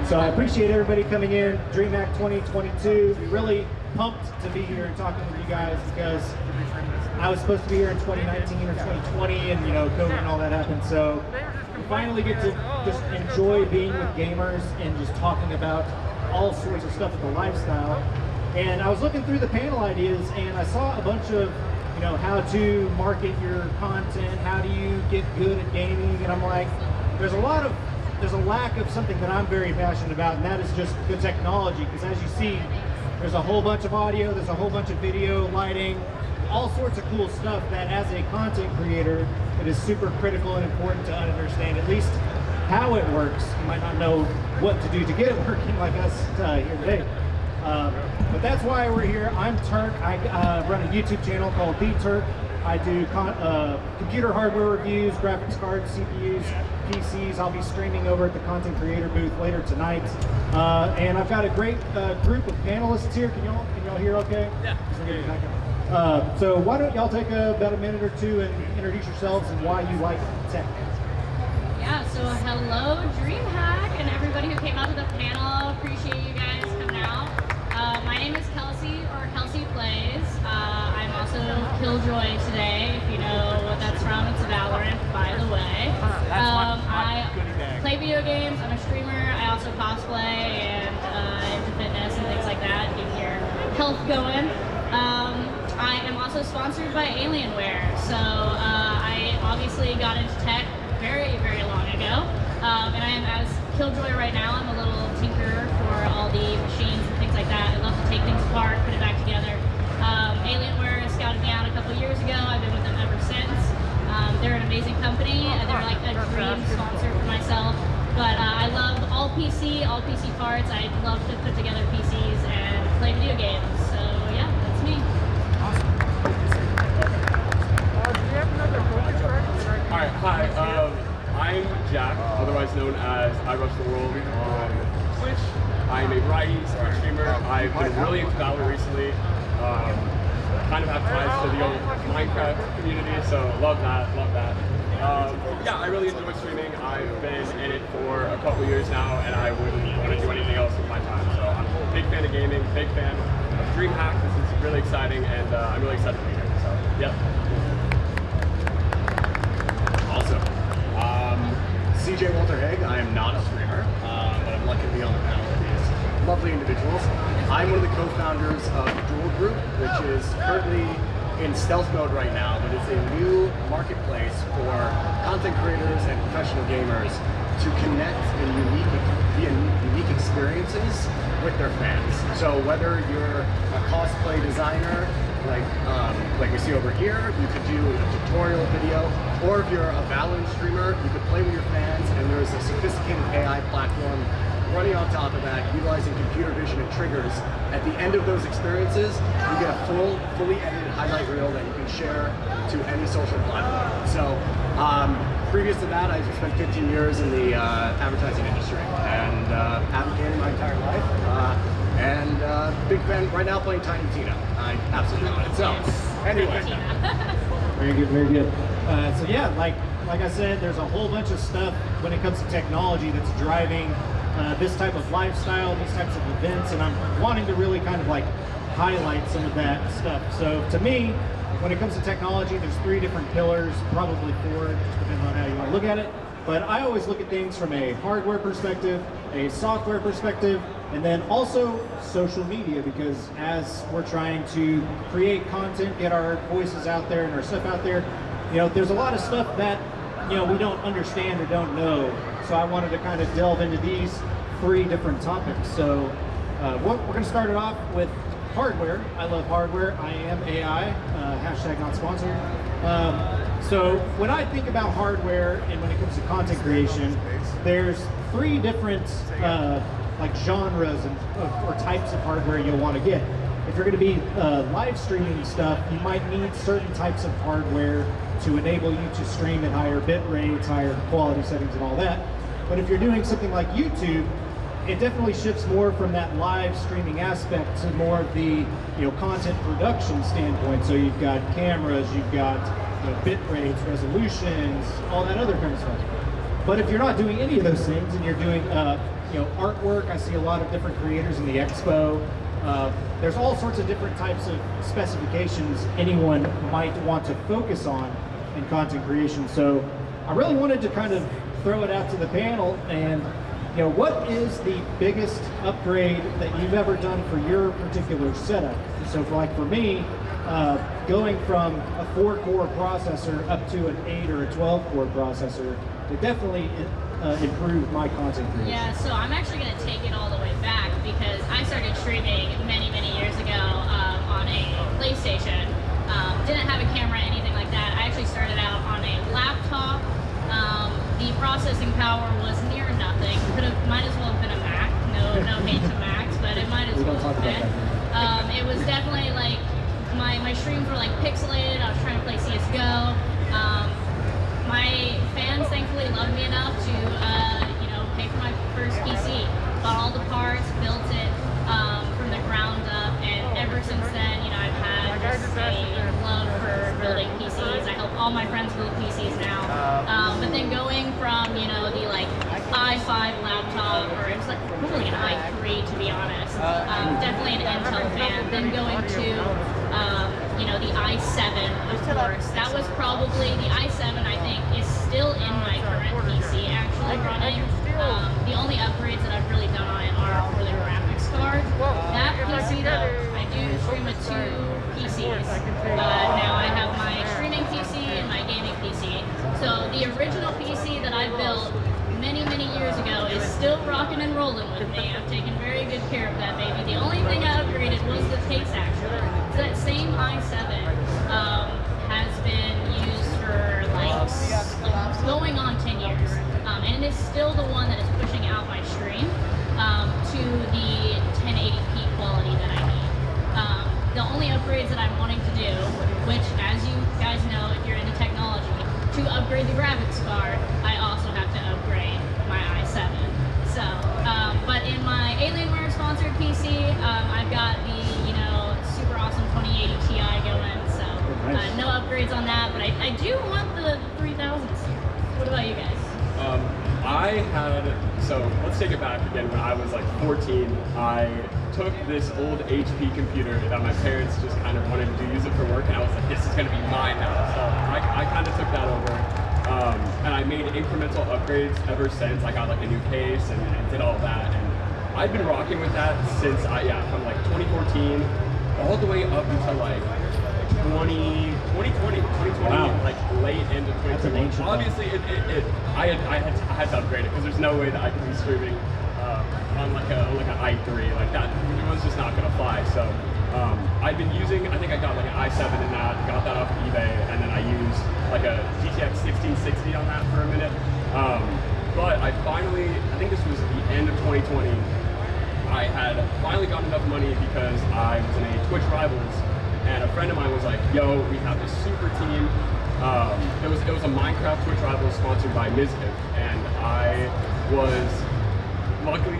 So I appreciate everybody coming in. Dreamhack 2022. Really pumped to be here and talking with you guys because I was supposed to be here in 2019 or 2020, and COVID and all that happened. So we finally get to just enjoy being with gamers and just talking about all sorts of stuff with the lifestyle. And I was looking through the panel ideas, and I saw a bunch of how to market your content, how do you get good at gaming, and I'm like, there's a lack of something that I'm very passionate about, and that is just the technology. Because as you see, there's a whole bunch of audio, there's a whole bunch of video, lighting, all sorts of cool stuff that as a content creator, it is super critical and important to understand at least how it works. You might not know what to do to get it working like us here today. But that's why we're here. I'm Turk. I run a YouTube channel called The Turk. I do computer hardware reviews, graphics cards, CPUs, PCs. I'll be streaming over at the content creator booth later tonight. And I've got a great group of panelists here. Can y'all hear okay? Yeah. So why don't y'all take about a minute or two and introduce yourselves and why you like tech. Yeah, so hello Dreamhack and everybody who came out to the panel. Appreciate you guys coming out. My name is Kelsi, or Kelsi Plays. I'm also Killjoy today, if you know what that's from. It's Valorant, by the way. I play video games, I'm a streamer, I also cosplay and into fitness and things like that, keep your health going. I am also sponsored by Alienware, so I obviously got into tech very, very long ago. And I am as Killjoy right now. I'm a little tinkerer for all the machines and things like that. I love to take things apart, put it back together. Alienware scouted me out a couple years ago. I've been with them ever since. They're an amazing company. They're like a dream sponsor for myself. But I love all PC parts. I love to put together PCs and play video games. So yeah, that's me. Awesome. Do you have another focus track? Alright, hi. I'm Jack, otherwise known as I Rush the World on Twitch. I'm a variety streamer. I've been really into Valorant recently. Kind of have ties to the old Minecraft community, so love that. Yeah, I really enjoy streaming. I've been in it for a couple years now, and I wouldn't want to do anything else with my time. So I'm a big fan of gaming, big fan of Dreamhack. This is really exciting, and I'm really excited to be here. So, yep. Awesome. CJ Walter Haig. I am not a streamer, but I'm lucky to be on the panel with these lovely individuals. I'm one of the co-founders of Duel Group, which is currently in stealth mode right now, but it's a new marketplace for content creators and professional gamers to connect in unique experiences with their fans. So whether you're a cosplay designer, like we see over here, you could do a tutorial video, or if you're a Valorant streamer, you could play with your fans, and there's a sophisticated AI platform running on top of that, utilizing computer vision and triggers. At the end of those experiences, you get a fully edited highlight reel that you can share to any social platform. So previous to that, I spent 15 years in the advertising industry, and advocating my entire life. Big fan right now playing Tiny Tina. I absolutely love it. So, anyway. Very good, very good. So yeah, like I said, there's a whole bunch of stuff when it comes to technology that's driving this type of lifestyle, these types of events, and I'm wanting to really kind of like highlight some of that stuff. So to me, when it comes to technology, there's 3 different pillars, probably 4, just depending on how you want to look at it. But I always look at things from a hardware perspective, a software perspective, and then also social media, because as we're trying to create content, get our voices out there and our stuff out there, there's a lot of stuff that, we don't understand or don't know. So I wanted to kind of delve into these 3 different topics. So we're going to start it off with hardware. I love hardware. I am AI, hashtag not sponsored. So when I think about hardware and when it comes to content creation, there's 3 different like genres or types of hardware you'll want to get. If you're going to be live streaming stuff, you might need certain types of hardware to enable you to stream at higher bit rates, higher quality settings and all that. But if you're doing something like YouTube, it definitely shifts more from that live streaming aspect to more of the content production standpoint. So you've got cameras, you've got bit rates, resolutions, all that other kind of stuff. But if you're not doing any of those things and you're doing artwork. I see a lot of different creators in the expo. There's all sorts of different types of specifications anyone might want to focus on in content creation. So I really wanted to kind of throw it out to the panel and what is the biggest upgrade that you've ever done for your particular setup? So for me, going from a 4-core processor up to an 8 or a 12-core processor, it definitely improved my content creation. Yeah, so I'm actually going to take it all the way back because I started streaming many, many years ago on a PlayStation. Didn't have a camera, anything like that. I actually started out on a laptop. The processing power was near nothing. Might as well have been a Mac. No hate to Macs, but it might as well have been. It was definitely like my streams were like pixelated. I was trying to play CS:GO. My fans thankfully loved me enough to pay for my first PC. Bought all the parts, built it from the ground up, and ever since then, I've had just a love for building PCs. I help all my friends build PCs now. But then going from the i5 laptop, or it's like probably an i3 to be honest. Definitely an Intel fan. Then going to the i7, of course. That was probably the i7. I think is still in my current PC actually running. The only upgrades that I've really done on it are for the graphics card. That PC though, I do stream with 2 PCs. Now I have my streaming PC and my gaming PC. So the original PC that I built many, many years ago is still rocking and rolling with me. I've taken very good care of that baby. The only thing I upgraded was the case actually. So that same i7 has been used for going on 10 years. And it is still the one that is pushing out my stream to the 1080p quality that I need. The only upgrades that I'm wanting to do, which as you guys know if you're into technology, to upgrade the graphics card, I also have to upgrade my i7. So, but in my Alienware sponsored PC, I've got the super awesome 2080 Ti going. So no upgrades on that, but I do want the 3000s. What about you guys? So let's take it back again. When I was like 14, I took this old HP computer that my parents just kind of wanted to use it for work, and I was like, this is going to be mine now. So I kind of took that over, and I made incremental upgrades ever since. I got like a new case and did all that, and I've been rocking with that since from like 2014 all the way up until like 2020, wow. Like late into 2020. Obviously, I had to upgrade it because there's no way that I could be streaming on like an i3 like that. It was just not gonna fly. So I've been using. I think I got like an i7 in that. Got that off of eBay, and then I used like a GTX 1660 on that for a minute. But I think this was the end of 2020. I had finally got enough money because I was in a Twitch Rivals. And a friend of mine was like, yo, we have this super team. It was a Minecraft Twitch Rivals sponsored by Mizkif, and I was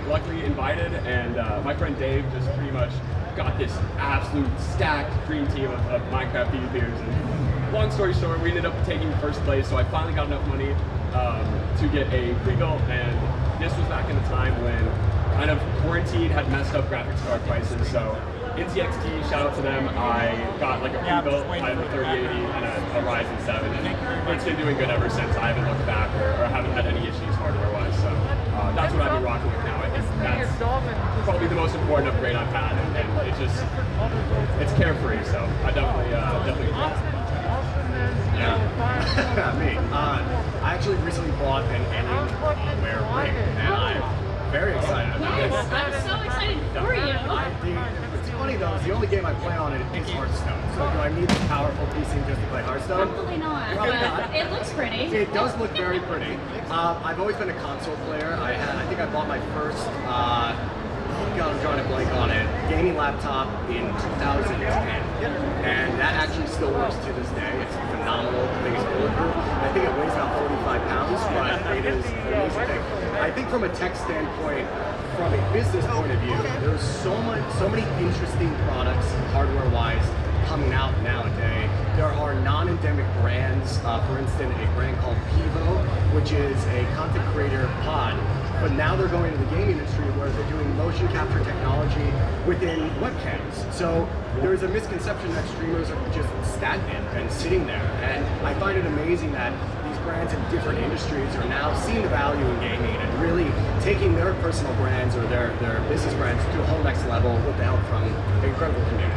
luckily invited, and my friend Dave just pretty much got this absolute stacked dream team of Minecraft PvPers. And long story short, we ended up taking first place, so I finally got enough money to get a pre-built, and this was back in the time when kind of quarantine had messed up graphics card prices, so NCXT, shout out to them. I got like a pre-built, I have a 3080 and a Ryzen 7, and it's been doing good ever since. I haven't looked back or haven't had any issues hardware-wise, so that's what I've been rocking with now. I think that's probably the most important upgrade I've had, and it's carefree, so I definitely Yeah. Me. I actually recently bought an Alienware ring, and I'm very excited about it. Yes, I'm so excited for you. It's funny though, the only game I play on it is Hearthstone. So do I need this powerful PC just to play Hearthstone? Probably not. Probably not. It looks pretty. It does look very pretty. I've always been a console player. I think I bought my first, God, I'm drawing a blank on it, gaming laptop in 2010. And that actually still works to this day. It's phenomenal. The thing is bulletproof. I think it weighs about 45 pounds, but it is an amazing thing. I think from a tech standpoint, from a business point of view, there's so many interesting products, hardware-wise, coming out nowadays. There are non-endemic brands, for instance, a brand called Pivo, which is a content creator pod but now they're going to the gaming industry where they're doing motion capture technology within webcams. So there's a misconception that streamers are just stagnant and sitting there, and I find it amazing that these brands in different industries are now seeing the value in gaming and really taking their personal brands or their business brands to a whole next level with the help from an incredible community.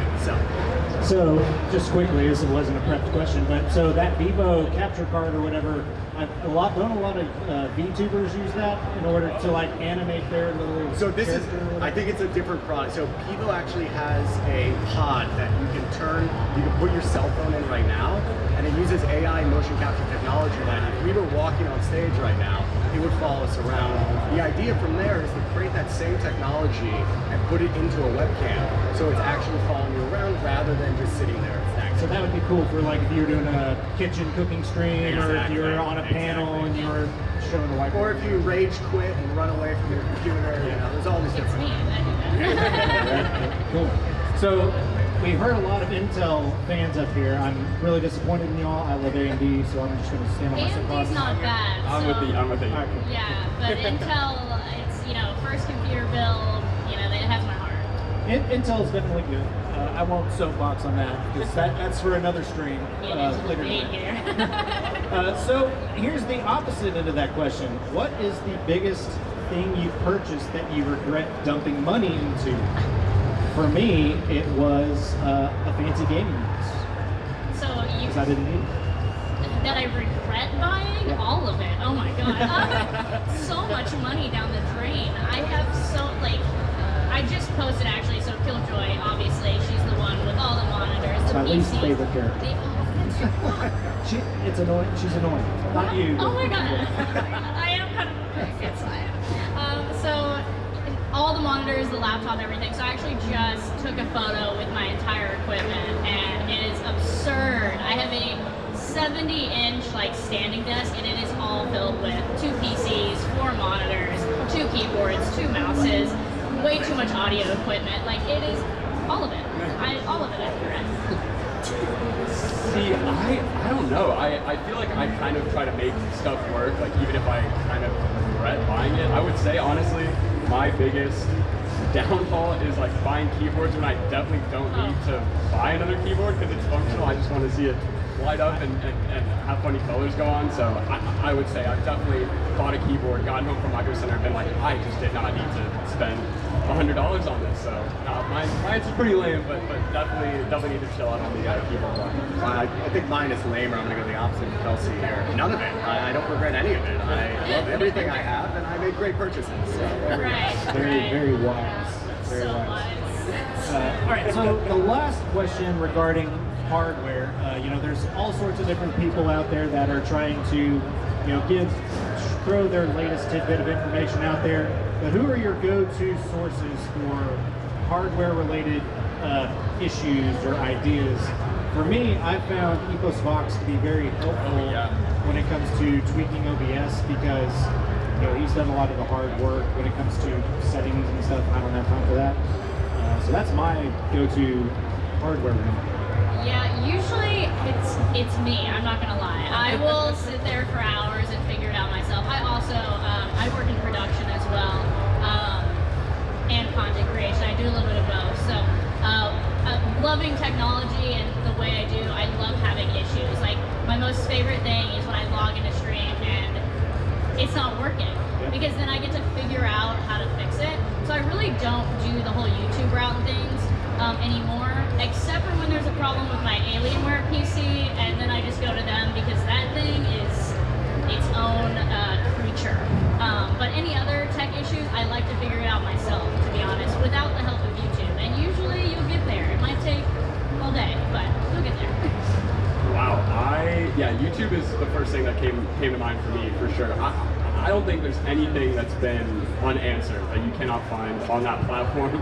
So just quickly, this wasn't a prepped question, but so that Vivo capture card or whatever, don't a lot of VTubers use that in order to like animate their little. So this is, I think it's a different product. So Pivo actually has a pod that you can turn, you can put your cell phone in right now, and it uses AI motion capture technology that if we were walking on stage right now, it would follow us around. The idea from there is to create that same technology and put it into a webcam, so it's actually following you around rather than just sitting there and stagnant. So that would be cool for like if you were doing a kitchen cooking stream, or if you were on a panel and you were showing the whiteboard. Or if you rage quit and run away from your computer, you know, there's all these It's different. me. I do that. Cool. So we've heard a lot of Intel fans up here. I'm really disappointed in y'all. I love AMD, so I'm just going to stand on my soapbox. AMD's not bad. I'm so, with the. All right, cool. Yeah, but Intel, it's, you know, first computer build, you know, it has my heart. Intel's definitely good. I won't soapbox on that because that's for another stream later tonight. So here's the opposite end of that question. What is the biggest thing you've purchased that you regret dumping money into? For me, it was a fancy gaming mouse. So you Because I didn't need it. that I regret buying? Yeah. All of it. Oh my god. So much money down the drain. I have so, like, I just posted actually, so Killjoy, obviously, she's the one with all the monitors, the My least PCs. favorite character. That's your what? It's annoying. She's annoying. Not you. Oh my but- god. I am kind of, yes I am. So, all the monitors, the laptop, everything. So I actually just took a photo with my entire equipment, and it is absurd. I have a 70-inch like standing desk, and it is all filled with 2 PCs, 4 monitors, 2 keyboards, 2 mouses, way too much audio equipment. Like, it is all of it. All of it I regret. See, I don't know. I feel like I kind of try to make stuff work, like even if I kind of regret buying it. I would say, honestly, my biggest downfall is like buying keyboards when I definitely don't need to buy another keyboard because it's functional. I just want to see it light up and have funny colors go on. So I would say I've definitely bought a keyboard, gotten home from Micro Center, and been like, I just did not need to spend $100 on this. So mine's pretty lame, but definitely need to chill out on the keyboard. I think mine is lame, or I'm going to go the opposite of Kelsi here. None of it. I don't regret any of it. I love everything I have, and I made great purchases. So there we go. Right. Very wise. Yeah, Very so wise. wise. All right, so the last question regarding hardware, you know, there's all sorts of different people out there that are trying to, you know, throw their latest tidbit of information out there. But who are your go-to sources for hardware-related issues or ideas? For me, I found EposVox to be very helpful when it comes to tweaking OBS because, you know, he's done a lot of the hard work when it comes to settings and stuff. I don't have time for that. So that's my go-to hardware room. Yeah, usually it's me. I'm not gonna lie. I will sit there for hours and figure it out myself. I also I work in production as well, and content creation. I do a little bit of both. So loving technology and the way I do, I love having issues. Like my most favorite thing is when I log into stream and it's not working, because then I get to figure out how to fix it. So I really don't do the whole YouTube route things anymore, except for when there's a problem with my Alienware PC, and then I just go to them because that thing is its own creature. But any other tech issues, I like to figure it out myself, to be honest, without the help of YouTube. And usually you'll get there. It might take all day, but you'll get there. Wow, YouTube is the first thing that came to mind for me, for sure. I don't think there's anything that's been unanswered that you cannot find on that platform.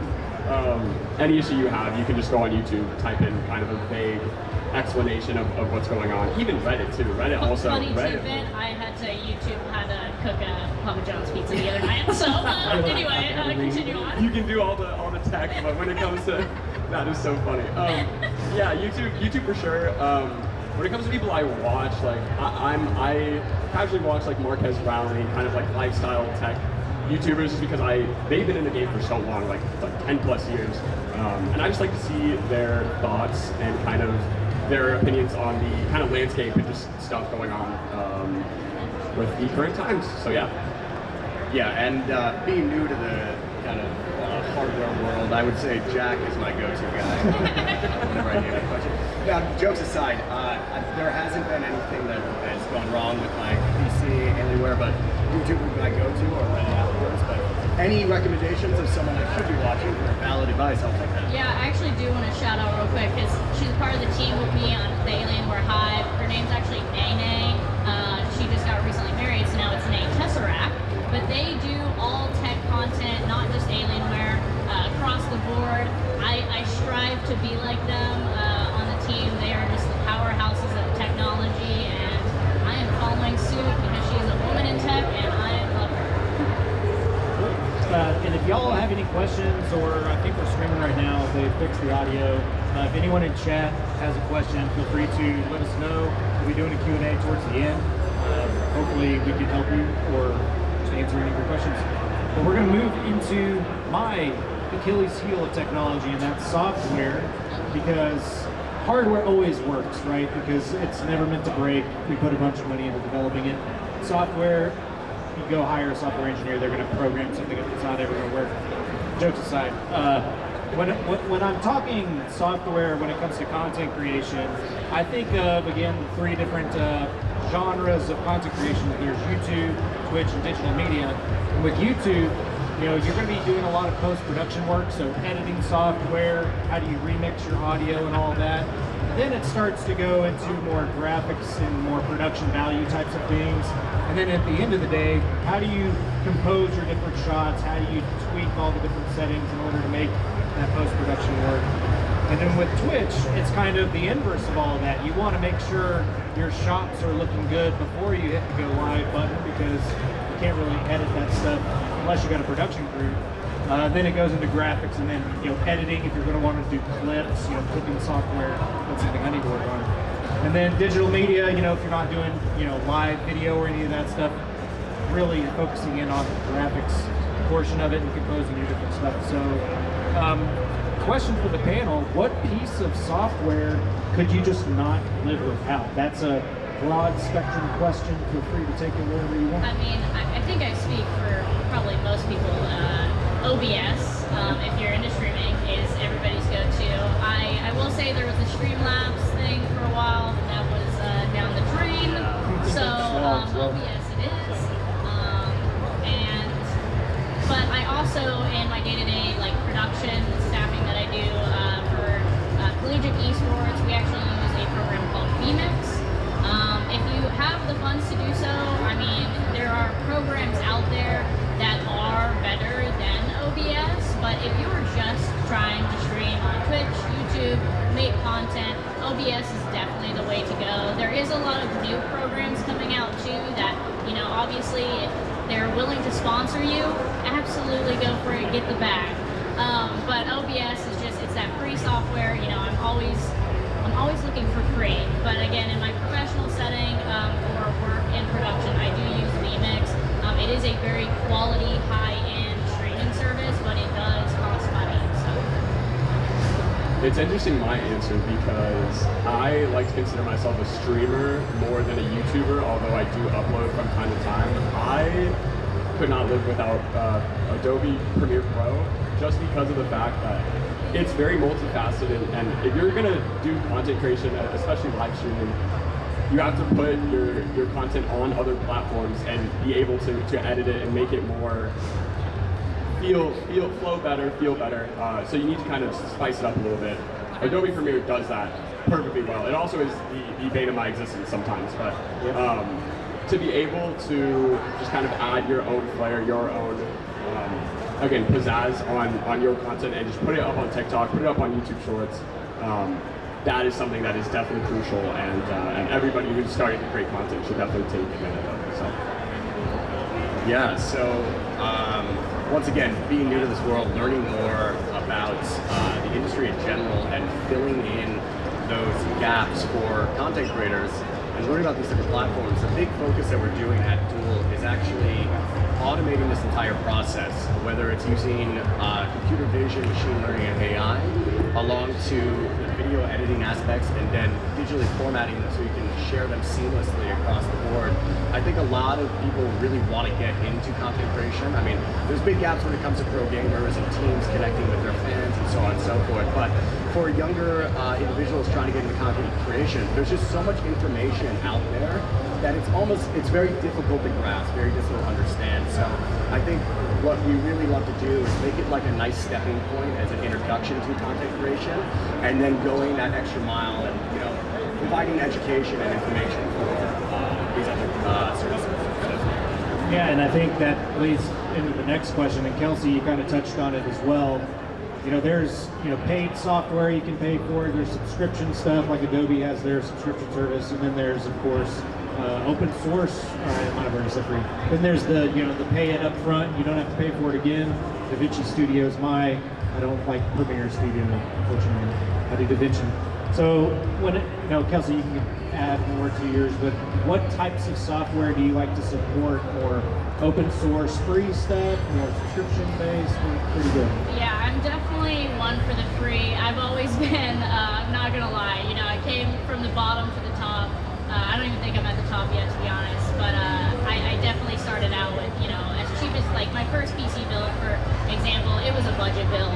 Any issue you have, you can just go on YouTube, type in kind of a vague explanation of what's going on. Even Reddit too. Reddit also. Funny Reddit. tidbit, I had to YouTube how to cook a Papa John's pizza the other night. So anyway, continue on. You can do all the tech, but when it comes to that is so funny. Yeah, YouTube for sure. When it comes to people I watch, like I casually watch like Marquez Brownlee, kind of like lifestyle tech YouTubers just because they've been in the game for so long, like 10 plus years, and I just like to see their thoughts and kind of their opinions on the kind of landscape and just stuff going on with the current times. So yeah. Yeah, and being new to the kind of hardware world, I would say Jack is my go-to guy whenever I hear a question. Now, jokes aside, there hasn't been anything that has gone wrong with my PC anywhere, but YouTube would be my go-to or Reddit afterwards. But any recommendations of someone I should be watching for valid advice, I'll take that. Yeah, I actually do want to shout out real quick because she's part of the team with me on the Alienware Hive. Her name's actually Nene. She just got recently married, so now it's Nene Tesseract. But they do all tech content, not just Alienware, across the board. I strive to be like them on the team. They are just the powerhouses of technology, and I am following suit because she's a woman in tech, and I love her. And if y'all have any questions, or I think we're streaming right now, they fixed the audio. If anyone in chat has a question, feel free to let us know. We'll be doing a Q&A towards the end. Hopefully we can help you or answer any of your questions. But we're going to move into my Achilles heel of technology, and that's software, because hardware always works, right? Because it's never meant to break. We put a bunch of money into developing it. Software, you go hire a software engineer, they're going to program something that's not ever going to work. Jokes aside, when I'm talking software, when it comes to content creation, I think of, again, 3 different genres of content creation. There's YouTube, Twitch, and digital media. And with YouTube, you're going to be doing a lot of post-production work, so editing software, how do you remix your audio and all that. Then it starts to go into more graphics and more production value types of things. And then at the end of the day, how do you compose your different shots? How do you tweak all the different settings in order to make that post-production work? And then with Twitch, it's kind of the inverse of all of that. You want to make sure your shots are looking good before you hit the go live button, because you can't really edit that stuff unless you got a production crew. Then it goes into graphics, and then editing if you're going to want to do clips, clipping software. That's something I need to work on. And then digital media, if you're not doing live video or any of that stuff, really focusing in on the graphics portion of it and composing your different stuff. So, question for the panel: what piece of software could you just not live without? That's a broad spectrum question. Feel free to take it wherever you want. I mean, I think I speak for probably most people. OBS, if you're into streaming, is everybody's go-to. I will say there was a Streamlabs thing for a while that was down the drain, so OBS it is. But I also, in my day-to-day production staffing that I do for collegiate esports, we actually use a program called vMix. If you have the funds to do so, I mean, there are programs out there that are better than OBS, but if you were just trying to stream on Twitch, YouTube, make content, OBS is definitely the way to go. There is a lot of new programs coming out too that, obviously if they're willing to sponsor you, absolutely go for it, get the bag. But OBS is just, it's that free software. I'm always looking for free. But again, in my professional setting for work and production, I do use vMix. It is a very quality, high-end streaming service, but it does cost money. So it's interesting my answer, because I like to consider myself a streamer more than a YouTuber, although I do upload from time to time. I could not live without Adobe Premiere Pro, just because of the fact that it's very multifaceted, and if you're going to do content creation, especially live streaming, you have to put your content on other platforms and be able to edit it and make it more flow better, feel better. So you need to kind of spice it up a little bit. Adobe Premiere does that perfectly well. It also is the bane of my existence sometimes, but to be able to just kind of add your own flair, your own again, pizzazz on your content, and just put it up on TikTok, put it up on YouTube Shorts. That is something that is definitely crucial, and everybody who's starting to create content should definitely take advantage of it. So, yeah. So once again, being new to this world, learning more about the industry in general, and filling in those gaps for content creators. and learning about these different platforms, the big focus that we're doing at Duel is actually automating this entire process, whether it's using computer vision, machine learning, and AI, along to the video editing aspects, and then digitally formatting them so you can share them seamlessly across the board. I think a lot of people really want to get into content creation. I mean, there's big gaps when it comes to pro gamers and teams connecting with their fans and so on and so forth, but for younger individuals trying to get into content creation, there's just so much information out there that it's very difficult to grasp, very difficult to understand. So I think what we really love to do is make it like a nice stepping point as an introduction to content creation, and then going that extra mile and providing education and information for these other services. Yeah, and I think that leads into the next question, and Kelsi, you kind of touched on it as well. There's paid software you can pay for. There's subscription stuff like Adobe has their subscription service, and then there's of course open source. I might have already said free. Then there's the the pay it up front. You don't have to pay for it again. DaVinci Studio's I don't like Premiere Studio, unfortunately. I do DaVinci. So when Kelsi, you can add more to yours, but what types of software do you like to support? More open source free stuff, more subscription based? Pretty good. Yeah, I'm definitely one for the free. I've always been, I'm not gonna lie, I came from the bottom to the top. I don't even think I'm at the top yet, to be honest, but I definitely started out with, as cheap as, like, my first PC build, for example, it was a budget build.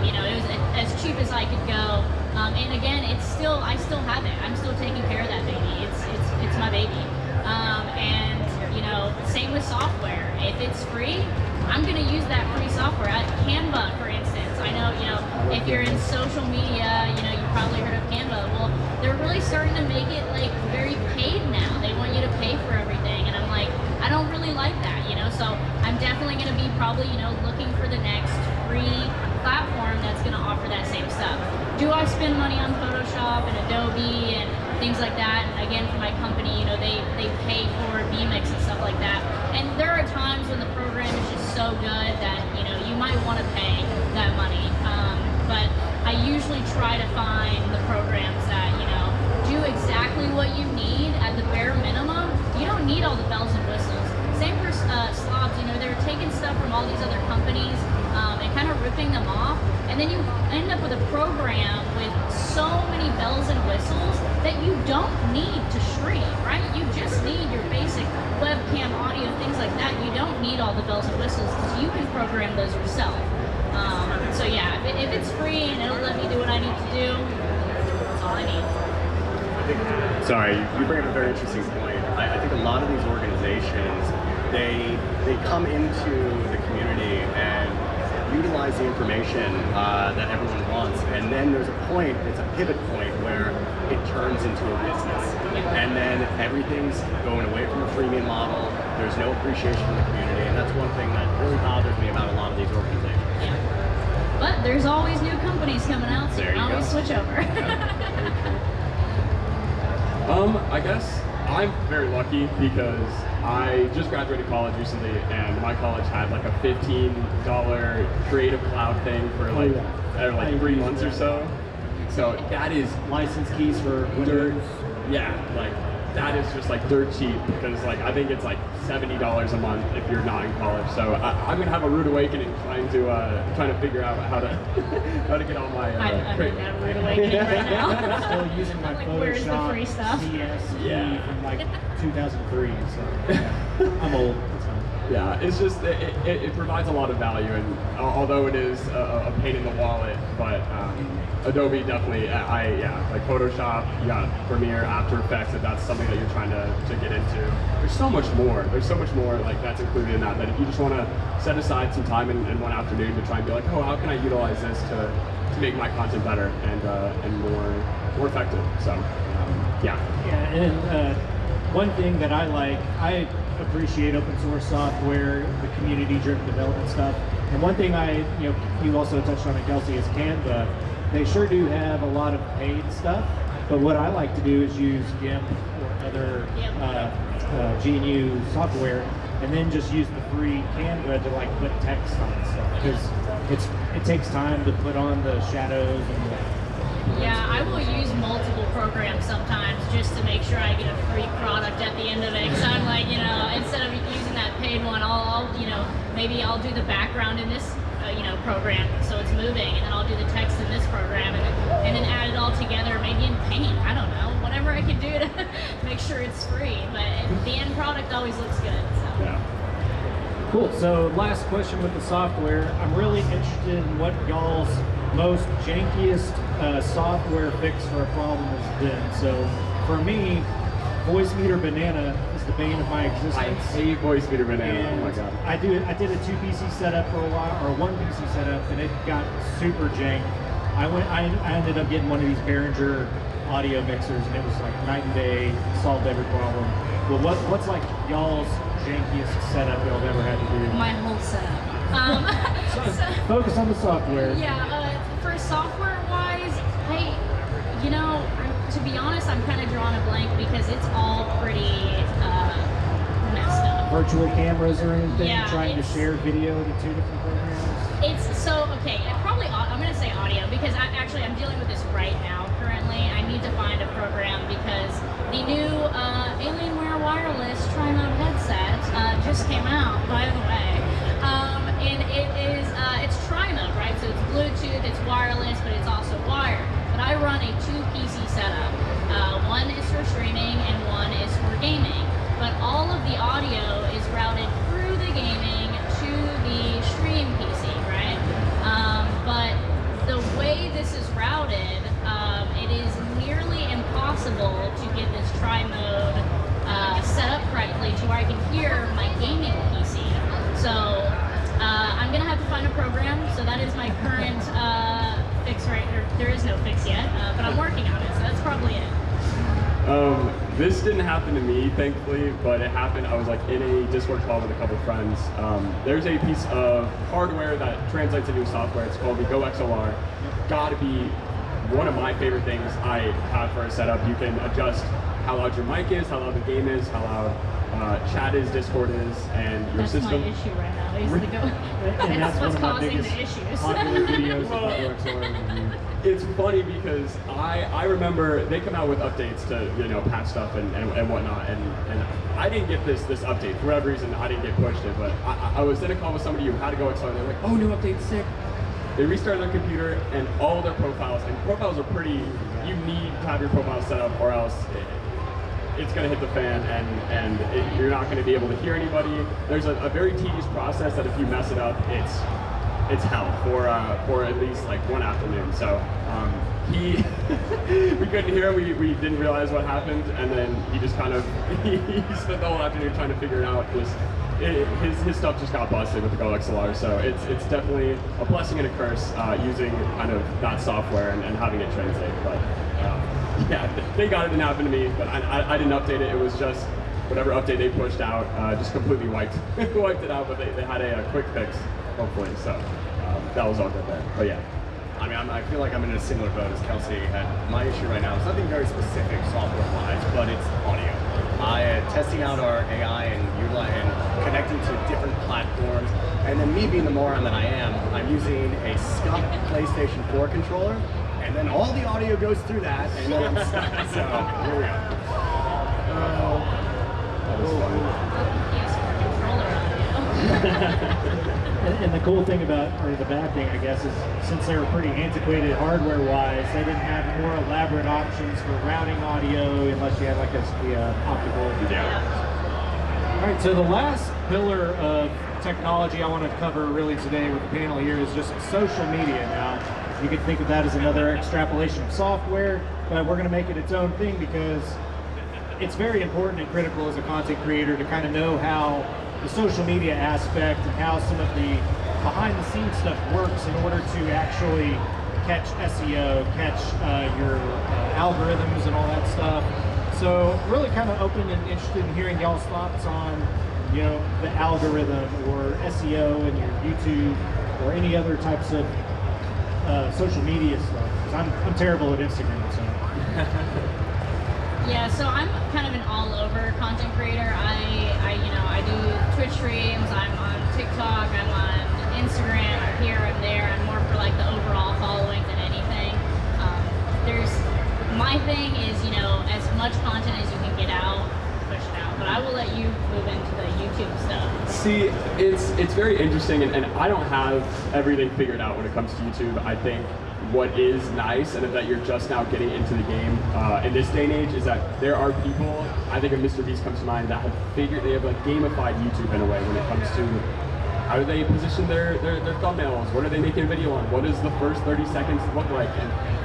It was as cheap as I could go. And again, I still have it. I'm still taking care of that baby. It's my baby. And same with software. If it's free, I'm going to use that free software. Canva, for instance. I know, if you're in social media, you probably heard of Canva. Well, they're really starting to make it like very paid now. They want you to pay for everything, and I'm like, I don't really like that. So I'm definitely going to be probably, looking for the next free platform that's going to offer that same stuff. Do I spend money on Photoshop and Adobe and things like that? And again, for my company, they pay for vMix and stuff like that. And there are times when the program is just so good that you might want to pay that money. But I usually try to find the programs that do exactly what you need at the bare minimum. You don't need all the bells and whistles. Same for slobs. They're taking stuff from all these other companies and kind of ripping them off, and then you end up with a program with so many bells and whistles that you don't need to stream, right? You just need your basic webcam audio, things like that. You don't need all the bells and whistles because you can program those yourself. So yeah, if it's free and it'll let me do what I need to do, that's all I need. Sorry, you bring up a very interesting point. I think a lot of these organizations, they come into the community and utilize the information that everyone wants, and then there's a point, it's a pivot point where it turns into a business, and then everything's going away from a freemium model. There's no appreciation from the community, and that's one thing that really bothers me about a lot of these organizations. Yeah. But there's always new companies coming out, so you can always switch over. I guess I'm very lucky because I just graduated college recently, and my college had like a $15 Creative Cloud thing for like 3 months or so. So that is License keys for dirt. Windows. Yeah, like that is just like dirt cheap because like I think it's like $70 a month if you're not in college. So I'm gonna have a rude awakening trying to figure out how to how to get all my. I'm having a rude awakening right now. I'm still using my Like, Photoshop where's the free stuff? CS from like 2003. So I'm old. It's fine. Yeah, it's just it provides a lot of value, and although it is a pain in the wallet, but Adobe definitely, like Photoshop, you got Premiere, After Effects, if that's something that you're trying to get into. There's so much more. There's so much more like that's included in that if you just want to set aside some time in one afternoon to try and be like, oh, how can I utilize this to make my content better and more effective? So yeah. Yeah, and one thing that I like, I appreciate open source software, the community-driven development stuff. And one thing you also touched on it, Kelsi, is Canva. They sure do have a lot of paid stuff, but what I like to do is use GIMP or other GNU software, and then just use the free Canva to like put text on stuff, because it takes time to put on the shadows and the Yeah, I will use multiple programs sometimes just to make sure I get a free product at the end of it. Because I'm like, you know, instead of using that paid one, maybe I'll do the background in this, program so it's moving, and then I'll do the text in this program, and then add it all together, maybe in Paint. I don't know, whatever I can do to make sure it's free. But the end product always looks good. So. Yeah. Cool. So last question with the software. I'm really interested in what y'all's most jankiest software fix for a problem has been. So for me, Voice Meter Banana is the bane of my existence. I hate Voice Meter Banana. And oh my god. I did a 2 PC setup for a while, or 1 PC setup, and it got super jank. I ended up getting one of these Behringer audio mixers, and it was like night and day, solved every problem. Well, what's like y'all's jankiest setup y'all have ever had to do? My whole setup. Focus on the software. Yeah, for software-wise, to be honest, I'm kind of drawing a blank because it's all pretty messed up. Virtual cameras or anything? Yeah, trying to share video to 2 different programs? I'm going to say audio because I'm dealing with this right now currently. I need to find a program because the new Alienware wireless tri-mode headset just came out, by the way. And it's tri-mode, right? So it's Bluetooth, it's wireless, but it's also wired. But I run a 2 PC setup. One is for streaming and one is for gaming. But all of the audio is routed through the gaming to the stream PC, right? But the way this is routed, it is nearly impossible to get this tri-mode set up correctly to where I can hear my gaming PC. So I'm gonna have to find a program. So that is my current fix right here. There is no fix yet, but I'm working on it. So that's probably it. This didn't happen to me, thankfully, but it happened. I was like in a Discord call with a couple friends. There's a piece of hardware that translates into software. It's called the Go XLR. Gotta be one of my favorite things I have for a setup. You can adjust how loud your mic is, how loud the game is, how loud chat is, Discord is, and your that's system. That's my issue right now. Is the Go. And that's what's one of my causing biggest the issues. popular videos about XLR. It's funny because I remember they come out with updates to patch stuff and whatnot, and I didn't get this update for whatever reason. I didn't get pushed it, but I was in a call with somebody who had to go XLR. They're like, "Oh, new update, sick." They restarted their computer and all their profiles, and profiles are pretty. You need to have your profile set up, or else it's going to hit the fan, and you're not going to be able to hear anybody. There's a very tedious process that if you mess it up, it's hell for at least like one afternoon. So we couldn't hear him. We didn't realize what happened, and then he just kind of he spent the whole afternoon trying to figure it out. His stuff just got busted with the Go XLR. So it's definitely a blessing and a curse using kind of that software and having it translate. But yeah, thank God it didn't happen to me. But I didn't update it. It was just whatever update they pushed out just completely wiped it out. But they had a quick fix. Hopefully, so that was all good there. But yeah. I mean, I feel like I'm in a similar boat as Kelsi. And my issue right now is nothing very specific software-wise, but it's audio. I am testing out our AI and connecting to different platforms. And then me being the moron that I am, I'm using a Scott PlayStation 4 controller, and then all the audio goes through that, and then I'm stuck. So here we go. That was fun. And the cool thing about, or the bad thing, I guess, is since they were pretty antiquated hardware-wise, they didn't have more elaborate options for routing audio unless you had like the optical. Yeah. All right, so the last pillar of technology I want to cover really today with the panel here is just social media. Now, you could think of that as another extrapolation of software, but we're going to make it its own thing because it's very important and critical as a content creator to kind of know how the social media aspect and how some of the behind-the-scenes stuff works in order to actually catch SEO, catch your algorithms and all that stuff. So really kind of open and interested in hearing y'all's thoughts on, the algorithm or SEO and your YouTube or any other types of social media stuff. 'Cause I'm terrible at Instagram, so. Yeah, so I'm kind of an all-over content creator. I do Twitch streams, I'm on TikTok, I'm on Instagram, I'm here, I'm there. I'm more for like the overall following than anything. thing is, you know, as much content as you can get out, push it out. But I will let you move into the YouTube stuff. See, it's very interesting, and I don't have everything figured out when it comes to YouTube. I think what is nice, and that you're just now getting into the game in this day and age, is that there are people, I think of Mr. Beast comes to mind, that have like gamified YouTube in a way when it comes to how do they position their thumbnails, what are they making a video on, what does the first 30 seconds look like,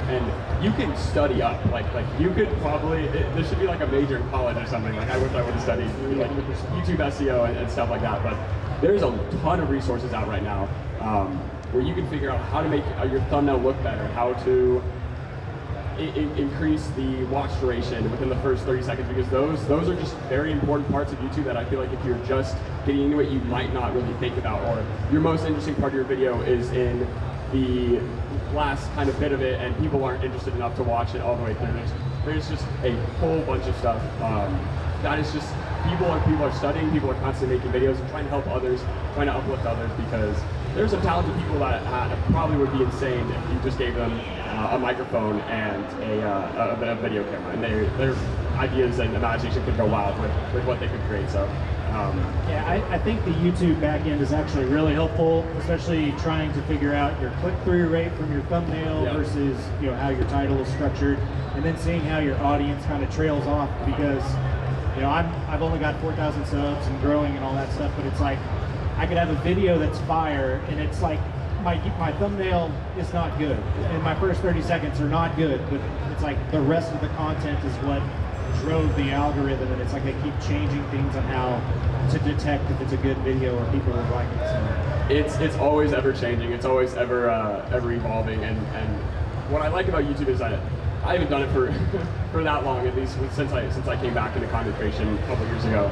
and you can study up, like you could probably, there should be like a major in college or something, like I wish I would have studied like YouTube SEO and stuff like that, but there's a ton of resources out right now where you can figure out how to make your thumbnail look better, how to increase the watch duration within the first 30 seconds, because those are just very important parts of YouTube that I feel like if you're just getting into it, you might not really think about, or your most interesting part of your video is in the last kind of bit of it and people aren't interested enough to watch it all the way through. There's just a whole bunch of stuff that is just, people are studying, people are constantly making videos and trying to help others, trying to uplift others, because there's some talented people that probably would be insane if you just gave them a microphone and a video camera, and their ideas and imagination could go wild with what they could create. So yeah, I think the YouTube backend is actually really helpful, especially trying to figure out your click-through rate from your thumbnail versus how your title is structured, and then seeing how your audience kind of trails off, because I've only got 4,000 subs and growing and all that stuff, but it's like I could have a video that's fire and it's like my thumbnail is not good and my first 30 seconds are not good, but it's like the rest of the content is what drove the algorithm, and it's like they keep changing things on how to detect if it's a good video or people will like it. So it's always ever changing, it's always ever evolving, and what I like about YouTube is that I haven't done it for for that long, at least since I came back into content creation a couple years ago.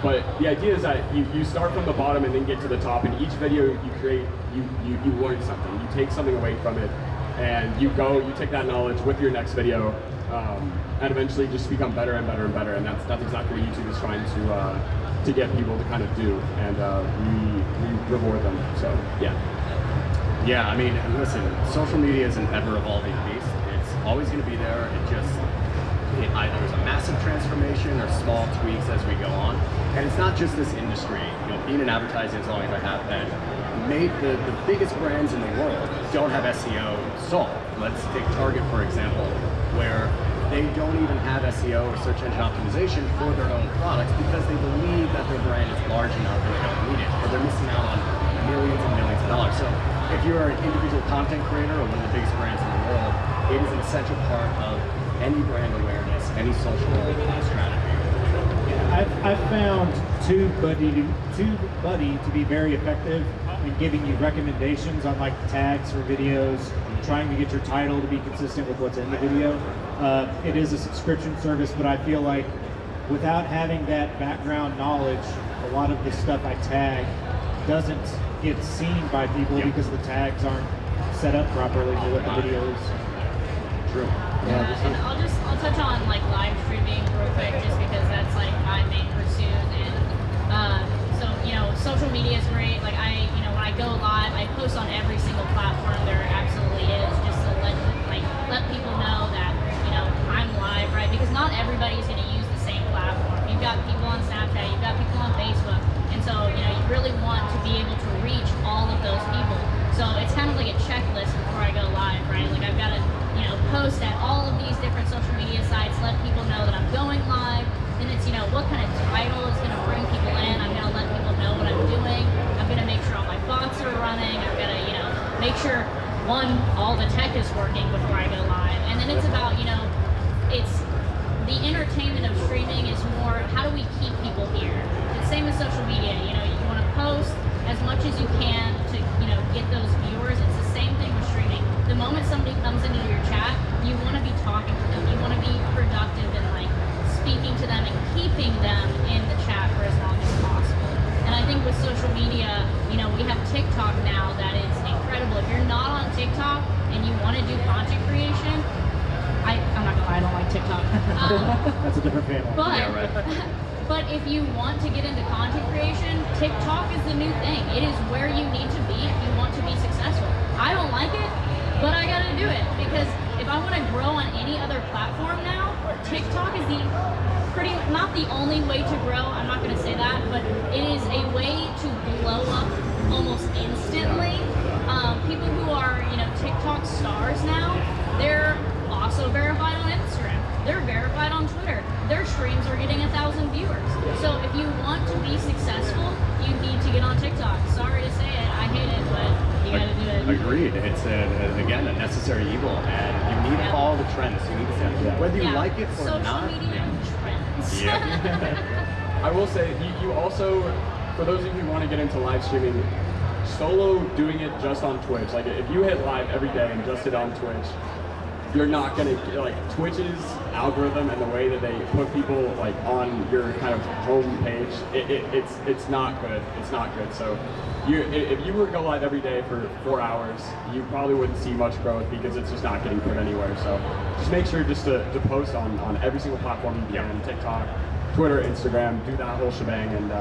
But the idea is that you start from the bottom and then get to the top, and each video you create, you learn something, you take something away from it, and you take that knowledge with your next video, and eventually just become better and better and better, and that's exactly what YouTube is trying to get people to kind of do, and we reward them, so yeah. Yeah, I mean, listen, social media is an ever-evolving beast. It's always going to be there. It either is a massive transformation or small tweaks as we go on. And it's not just this industry. Being in advertising as long as I have been, made the biggest brands in the world don't have SEO solved. Let's take Target, for example, where they don't even have SEO or search engine optimization for their own products because they believe that their brand is large enough and they don't need it, or they're missing out on millions and millions of dollars. So if you're an individual content creator or one of the biggest brands in the world, it is an essential part of any brand awareness, any social strategy. Yeah, I've found TubeBuddy to be very effective in giving you recommendations on like tags for videos, trying to get your title to be consistent with what's in the video. It is a subscription service, but I feel like without having that background knowledge, a lot of the stuff I tag doesn't get seen by people because the tags aren't set up properly for what the video is. True. Yeah, and I'll touch on like live streaming real quick, just because that's like my main pursuit, and so social media is great. Like when I go live, I post on every single platform there absolutely is, just to let people know that I'm live, right? Because not everybody is going to use the same platform. You've got people on Snapchat, you've got people on Facebook, and so you really want to be able to reach all of those people. So it's kind of like a checklist before I go live, right? Like I've got to post at all of these different social media sites, let people know that I'm going live. Then it's what kind of title is going to bring people in. I'm going to let people know what I'm doing. I'm going to make sure all my bots are running. I'm going to make sure all the tech is working before I go live. And then it's about it's the entertainment of streaming is more how do we keep people here. It's the same as social media. You want to post as much as you can to get those viewers. It's the same thing with streaming. The moment somebody comes into your chat, you want to be talking to them. You want to be productive and speaking to them and keeping them in the chat for as long as possible. And I think with social media, we have TikTok now that is incredible. If you're not on TikTok and you want to do content creation, I'm not gonna lie, I don't like TikTok. That's a different panel. But if you want to get into content creation, TikTok is the new thing. It is where you need to be if you want to be successful. I don't like it, but I gotta do it, because if I want to grow on any other platform now, TikTok is not the only way to grow. I'm not going to say that, but it is a way to blow up almost instantly. People who are, TikTok stars now, they're also verified on Instagram. They're verified on Twitter. Their streams are getting 1,000 viewers. So if you want to be successful, you need to get on TikTok. Sorry to say it, I hate it, but you gotta do it. Agreed. It's again a necessary evil, and you need to follow the trends. You need to, whether you like it or Social not. media trends. Yeah. I will say, you also, for those of you who want to get into live streaming, solo doing it just on Twitch. Like if you hit live every day and just it on Twitch, you're not gonna Twitch's algorithm and the way that they put people on your kind of home page. It's not good. It's not good. So if you were to go live every day for 4 hours, you probably wouldn't see much growth because it's just not getting put anywhere. So just make sure just to post on every single platform you can, TikTok, Twitter, Instagram, do that whole shebang, and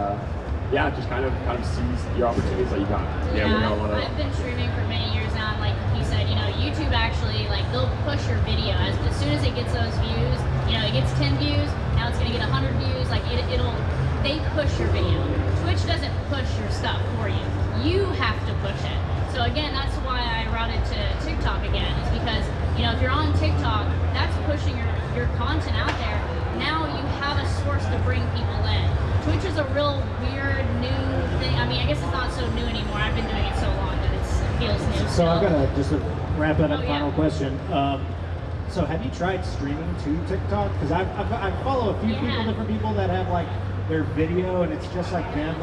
yeah, just kind of seize your opportunities that you got. Yeah, we got a lot of. I've been streaming for many years now, and like he said, YouTube actually, they'll push your video as soon as it gets those views, it gets 10 views, now it's gonna get 100 views, they push your video. Twitch doesn't push your stuff for you. You have to push it. So again, that's why I routed to TikTok again, is because, if you're on TikTok, that's pushing your content out there. Now you have a source to bring people in. Twitch is a real weird new thing. I mean, I guess it's not so new anymore. I've been doing it so long that it feels new. So I've got to wrap that up. Oh, yeah. Final question. So have you tried streaming to TikTok? Because I follow a few different people that have their video and it's just like them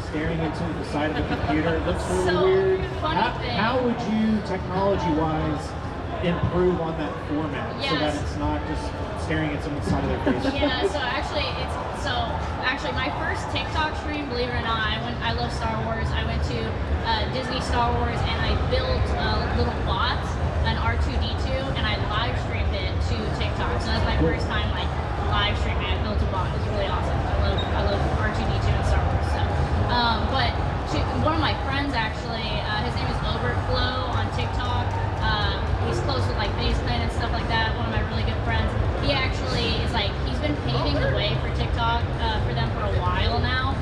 staring into the side of the computer. It looks really So, weird. funny thing. How would you, technology-wise, improve on that format so that Yes. it's not just staring at someone's side of their face? Yeah, so actually my first TikTok stream, believe it or not, I love Star Wars. I went to Disney Star Wars and I built a little bot, an R2-D2, and I live streamed it to TikTok. So that's my first time live streaming. I built a bot. It was really awesome. I love R2-D2 and Star Wars. So, but one of my friends actually, his name is Overflow on TikTok. He's close with FaZe Clan and stuff like that. One of my really good friends. He actually is he's been paving the way for TikTok for them for a while now,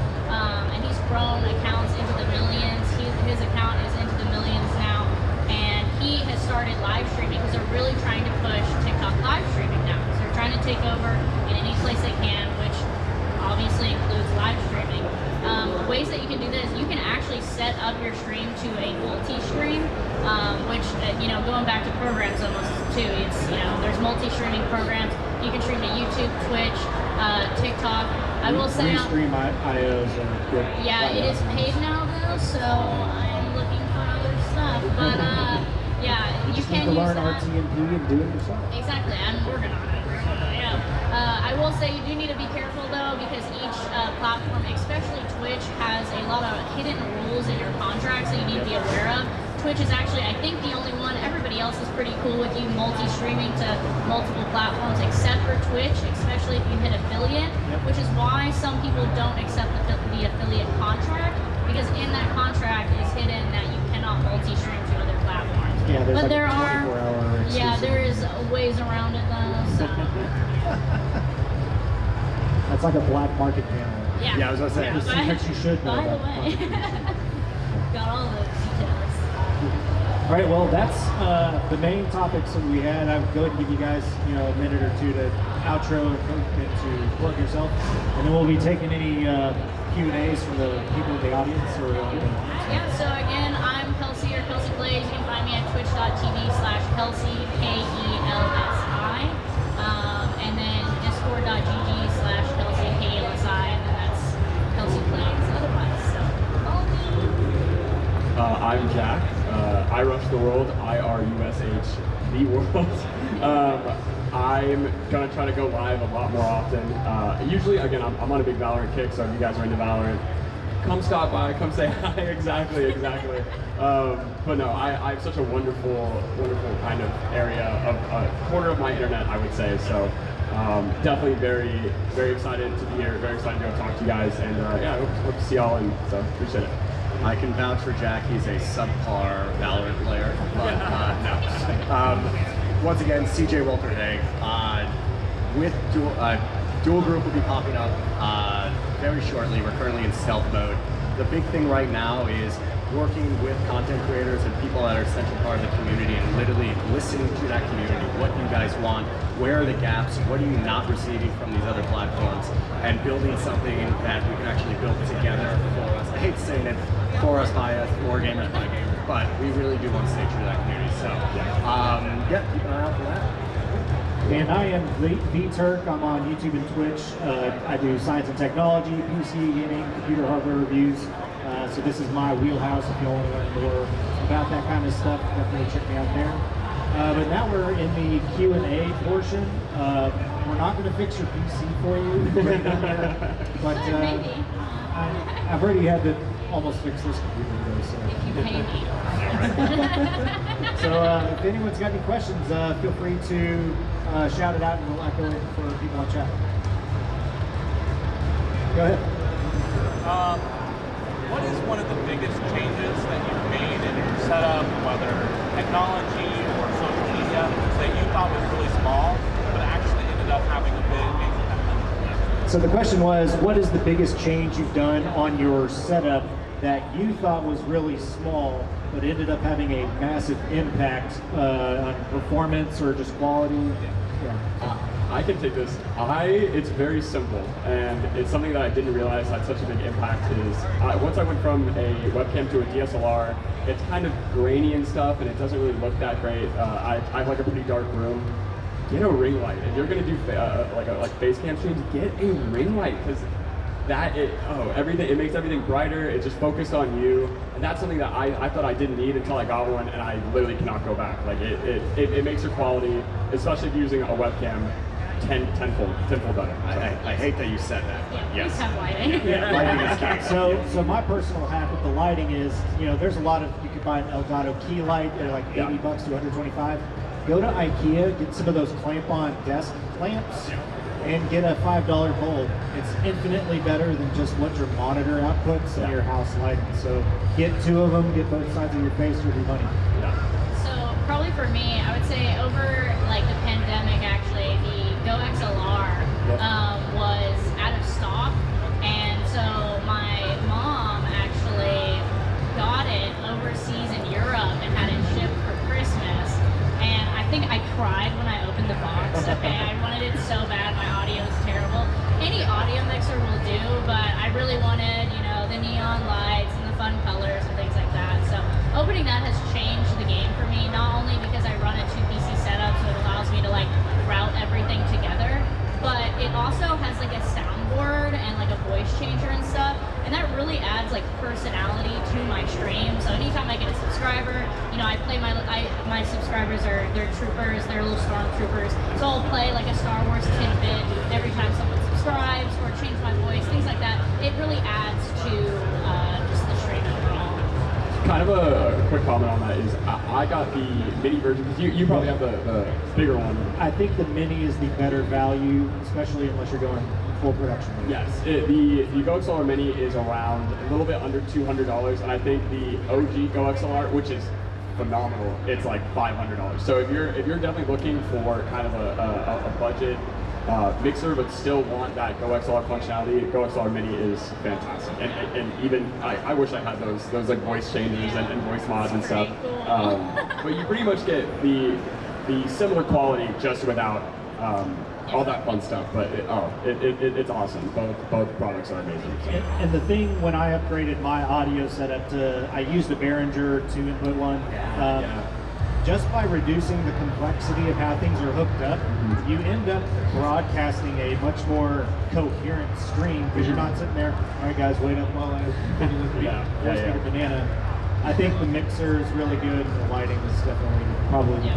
and he's grown accounts into the millions. His account is into the millions now, and he has started live streaming because they're really trying to push TikTok live streaming now. So they're trying to take over in any place they can, which obviously includes live streaming. Ways that you can do that is you can actually set up your stream to a multi-stream, which, going back to programs almost too, it's, there's multi-streaming programs. You can stream to YouTube, Twitch, TikTok. I will say Restream IOs are good. yeah, it is paid now though, so I'm looking for other stuff. But yeah, you Just can need to use learn that. RTMP and do it yourself. Exactly, I'm working on it. Yeah. I will say you do need to be careful though, because each platform, especially Twitch, has a lot of hidden rules in your contracts that you need to be aware of. Twitch is actually, I think, the only one. Everybody else is pretty cool with you multi-streaming to multiple platforms, except for Twitch, especially if you hit affiliate, which is why some people don't accept the affiliate contract, because in that contract is hidden that you cannot multi-stream to other platforms. Yeah, there's but a there are 24-hour yeah, there is ways around it though. So That's like a black market panel. Yeah, I was gonna say. Just some tricks you should know by the about way, market panels. got all the details. All right, well, that's the main topics that we had. I'll go ahead and give you guys, a minute or two to outro and to plug yourself, and then we'll be taking any Q&As from the people in the audience. Or Yeah, so again, I'm Kelsi or Kelsi Plays. You can find me at twitch.tv/Kelsi, Kelsi, and then discord.gg/Kelsi, Kelsi, and then that's Kelsi Plays otherwise. So follow me. I'm Jack. I rush the world. IRUSH the world. I'm gonna try to go live a lot more often. Usually, again, I'm on a big Valorant kick, so if you guys are into Valorant, come stop by, come say hi. Exactly. But no, I have such a wonderful kind of area of a corner of my internet, I would say. So definitely very, very excited to be here. Very excited to go talk to you guys, and yeah, I hope to see y'all, and so appreciate it. I can vouch for Jack. He's a subpar Valorant player, but no. once again, CJ Walter Haig. With Duel Group will be popping up very shortly. We're currently in stealth mode. The big thing right now is working with content creators and people that are a central part of the community and literally listening to that community. What you guys want? Where are the gaps? What are you not receiving from these other platforms? And building something that we can actually build together for us. I hate saying it, for us, by us, for gamers, by gamers, but we really do want to stay true to that community. So, yeah, keep an eye out for that. And I am the Turk. I'm on YouTube and Twitch. I do science and technology, PC gaming, computer hardware reviews. So this is my wheelhouse. If you want to learn more about that kind of stuff, definitely check me out there. But now we're in the Q&A portion. We're not going to fix your PC for you, but Maybe. I've already had to almost fix this computer today. So. If you pay me. So if anyone's got any questions, feel free to shout it out and we'll echo it for people on chat. Go ahead. What is one of the biggest changes that you've made in your setup, whether technology or social media, that you thought was really small, but actually ended up having a big impact? So the question was, what is the biggest change you've done on your setup that you thought was really small, but ended up having a massive impact on performance or just quality? Yeah. I can take this. It's very simple, and it's something that I didn't realize had such a big impact. Once I went from a webcam to a DSLR, it's kind of grainy and stuff, and it doesn't really look that great. I have like a pretty dark room. Get a ring light. If you're gonna do like face cam streams, get a ring light, because everything, it makes everything brighter. It's just focused on you, and that's something that I thought I didn't need until I got one, and I literally cannot go back. Like it makes your quality, especially if you're using a webcam, tenfold better. I hate that you said that, but Yeah, yes. please have lighting. Yeah, Lighting is key. So my personal hack with the lighting is, there's a lot of, you could buy an Elgato key light, they're like $80 to $125. Go to IKEA, get some of those clamp-on desk lamps, and get a $5 bulb. It's infinitely better than just what your monitor outputs in your house lighting. So get 2 of them, get both sides of your face, you'll be money. So probably for me, I would say over like the pandemic, actually, the Go XLR was out of stock, and so my mom actually got it overseas in Europe and had it shipped for Christmas. And I think I cried when I opened the box. Okay, I wanted it so bad. My audio is terrible. Any audio mixer will do, but I really wanted, the neon lights and the fun colors and things like that. So opening that has changed the game for me, not only because I run a 2 PC setup, so it allows me to like route everything together, but it also has like a soundboard and like a voice changer and stuff, and that really adds like personality to my stream. So anytime I get a subscriber, I play my subscribers they're troopers, they're little stormtroopers, so I'll play like a Star Wars tidbit every time someone subscribes, or change my voice, things like that. It really adds to just the stream overall. Kind of a quick comment on that is I got the mini version, because you probably have the bigger one. I think the mini is the better value, especially unless you're going full production. Yes, the Go XLR Mini is around a little bit under $200, and I think the OG Go XLR, which is phenomenal, it's like $500. So if you're definitely looking for kind of a budget mixer, but still want that Go XLR functionality, Go XLR Mini is fantastic. And even I wish I had those like voice changes and voice mods and stuff. But you pretty much get the similar quality just without all that fun stuff. But it's awesome. Both products are amazing. So. And the thing, when I upgraded my audio setup to, I used a Behringer 2-input one. Just by reducing the complexity of how things are hooked up, you end up broadcasting a much more coherent stream, because you're not sitting there, all right guys, wait up while I fiddle with the voice speaker banana. I think the mixer is really good, and the lighting is definitely probably the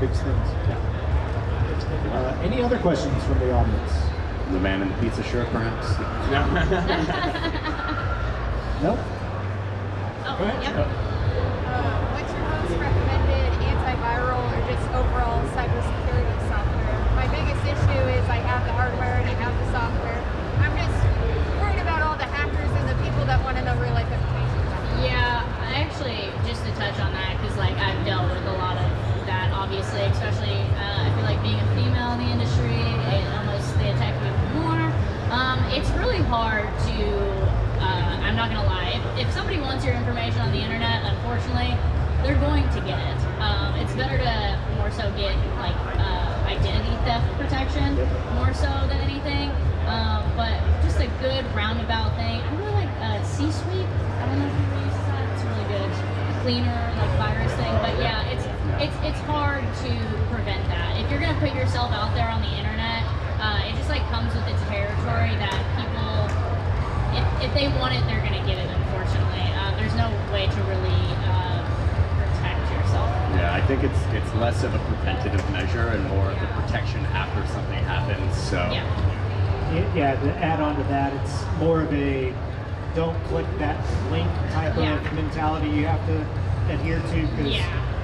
biggest things. Any other questions from the audience? The man in the pizza shirt, perhaps? No? Oh, Go ahead. yep. What's your most recommended antiviral or just overall cybersecurity software? My biggest issue is I have the hardware and I have the software. I'm just worried about all the hackers and the people that want to know real life information. Yeah, I actually, just to touch on that, because like I've dealt with a lot of that, obviously, especially if somebody wants your information on the internet, unfortunately, they're going to get it. It's better to more so get like identity theft protection more so than anything. But just a good roundabout thing. I really like C-Sweep. I don't know if you use that. It's really good. Cleaner, like virus thing. But yeah, it's hard to prevent that. If you're gonna put yourself out there on the internet, it just like comes with its territory that people, if they want it, they're gonna get it. Unfortunately, there's no way to really protect yourself. Yeah, I think it's less of a preventative measure and more of the protection after something happens. So. Yeah, to add on to that, it's more of a don't click that link type of mentality you have to adhere to.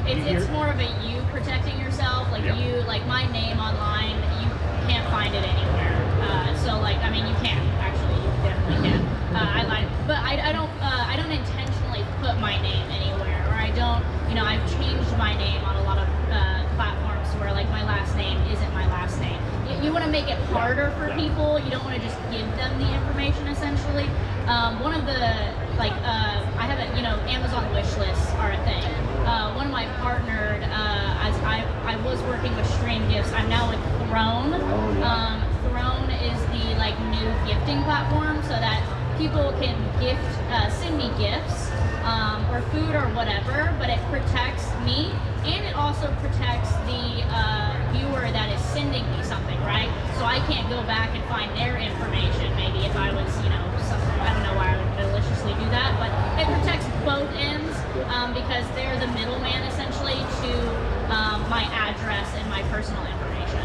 It's more of a you protecting yourself. Like you, like my name online, you can't find it anywhere. So like, I mean, you can actually, you definitely can. I lied, but I don't intentionally put my name anywhere, or I don't. You know, I've changed my name on a lot of platforms where like my last name isn't my last name. You want to make it harder for people. You don't want to just give them the information essentially. One of the I have Amazon wish lists are a thing. One of my partnered as I was working with Stream Gifts. I'm now with Throne. Throne is the like new gifting platform so that people can send me gifts or food or whatever, but it protects me and it also protects the viewer that is sending me something, right? So I can't go back and find their information. Maybe if I was, something, I don't know why I would maliciously do that, but it protects both ends because they're the middleman essentially to my address and my personal information.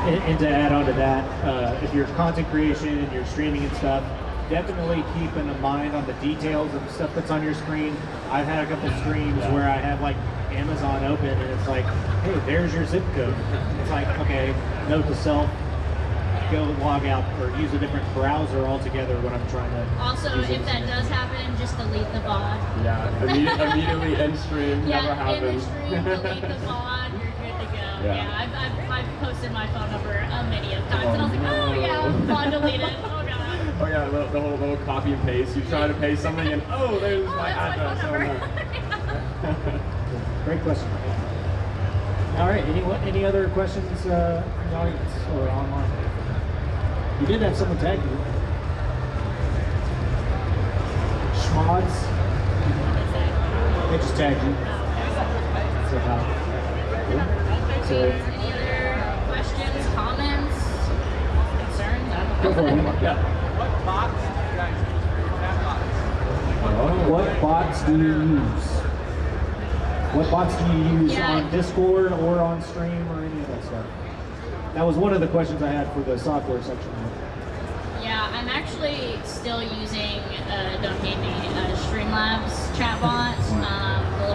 And to add on to that, if you're content creation and you're streaming and stuff, definitely keep in mind on the details of the stuff that's on your screen. I've had a couple streams where I have like Amazon open and it's like, hey, there's your zip code. It's like, okay, note to self, go log out or use a different browser altogether when I'm trying to. Also, if that does happen, just delete the VOD. Yeah, immediately end stream, never happens. End the stream, delete the VOD, you're good to go. Yeah, I've posted my phone number many of times and I was like, oh yeah, VOD deleted, oh god. Oh yeah, the whole little copy and paste. You try to paste something and there's my address. Great question. All right, any other questions in the audience or online? You did have someone tag you. Schmods. They just tagged you. Any other questions, comments, concerns? Go for it. Yeah. What bots do you guys use for your chat bots? What bots do you use? What bots do you use on Discord or on stream or any of that stuff? That was one of the questions I had for the software section. Yeah, I'm actually still using, don't hate me, Streamlabs chatbot.